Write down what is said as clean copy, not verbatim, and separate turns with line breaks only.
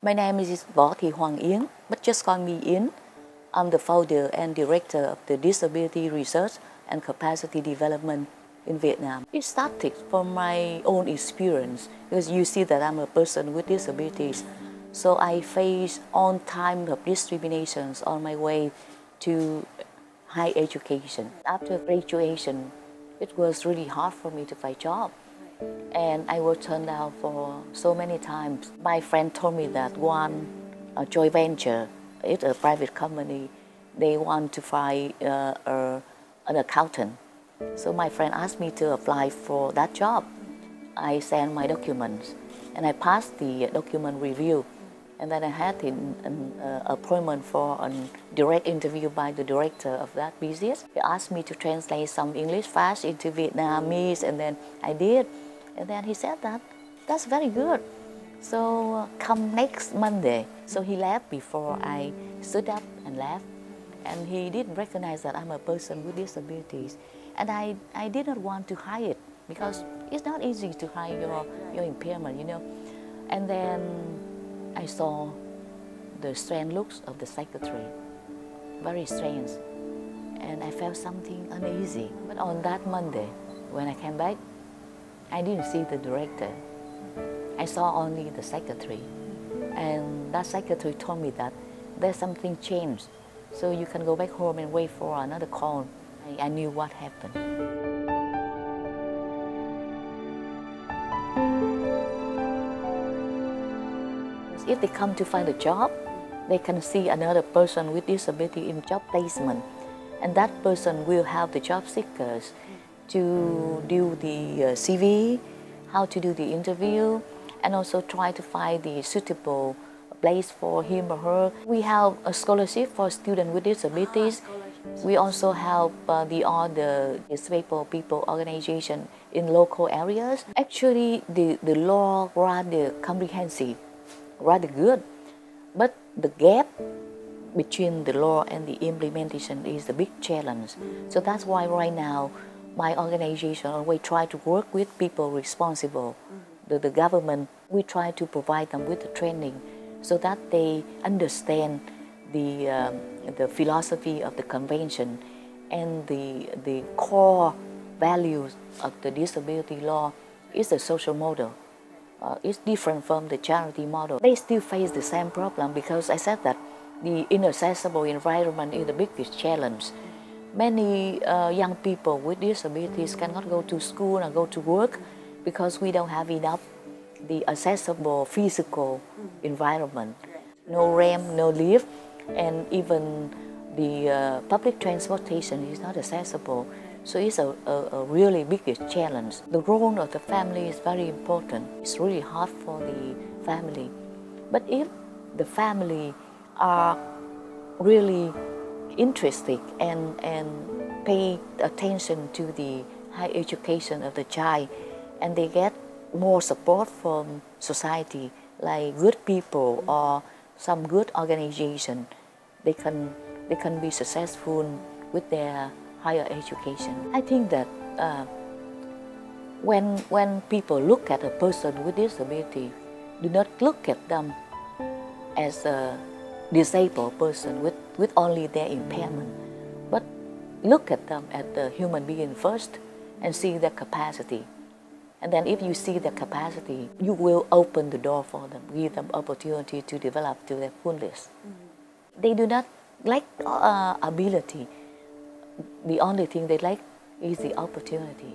My name is Thi Hoang Yen, but just call me Yen. I'm the founder and director of the Disability Research and Capacity Development in Vietnam. It started from my own experience because you see that I'm a person with disabilities. So I face all kinds of discriminations on my way to higher education. After graduation, it was really hard for me to find a job. And I was turned down for so many times. My friend told me that one joint venture, it's a private company, they want to find an accountant. So my friend asked me to apply for that job. I sent my documents and I passed the document review. And then I had an appointment for a direct interview by the director of that business. He asked me to translate some English fast into Vietnamese, and then I did. And then he said that's very good. So come next Monday. So he left before I stood up and left. And he didn't recognize that I'm a person with disabilities. And I didn't want to hide it because it's not easy to hide your impairment, you know. And then I saw the strange looks of the secretary, very strange. And I felt something uneasy. But on that Monday, when I came back, I didn't see the director. I saw only the secretary. And that secretary told me that there's something changed. So you can go back home and wait for another call. I knew what happened. If they come to find a job, they can see another person with disability in job placement. And that person will help the job seekers to do the CV, how to do the interview, and also try to find the suitable place for him or her. We have a scholarship for students with disabilities. We also help the other disabled people organization in local areas. Actually, the law rather comprehensive, rather good, but the gap between the law and the implementation is a big challenge. So that's why right now my organization always try to work with people responsible, the government. We try to provide them with the training so that they understand the philosophy of the convention and the core values of the disability law is a social model. It's different from the charity model. They still face the same problem because I said that the inaccessible environment is the biggest challenge. Many young people with disabilities cannot go to school and go to work because we don't have enough the accessible physical environment. No ramp, no lift, and even the public transportation is not accessible. So it's a really biggest challenge. The role of the family is very important. It's really hard for the family. But if the family are really interested and pay attention to the high education of the child, and they get more support from society, like good people or some good organization, they can be successful with their higher education. I think that when people look at a person with disability, do not look at them as a disabled person with only their impairment, but look at them as the human being first and see their capacity. And then if you see their capacity, you will open the door for them, give them opportunity to develop to their fullest. They do not lack ability. The only thing they lack is the opportunity.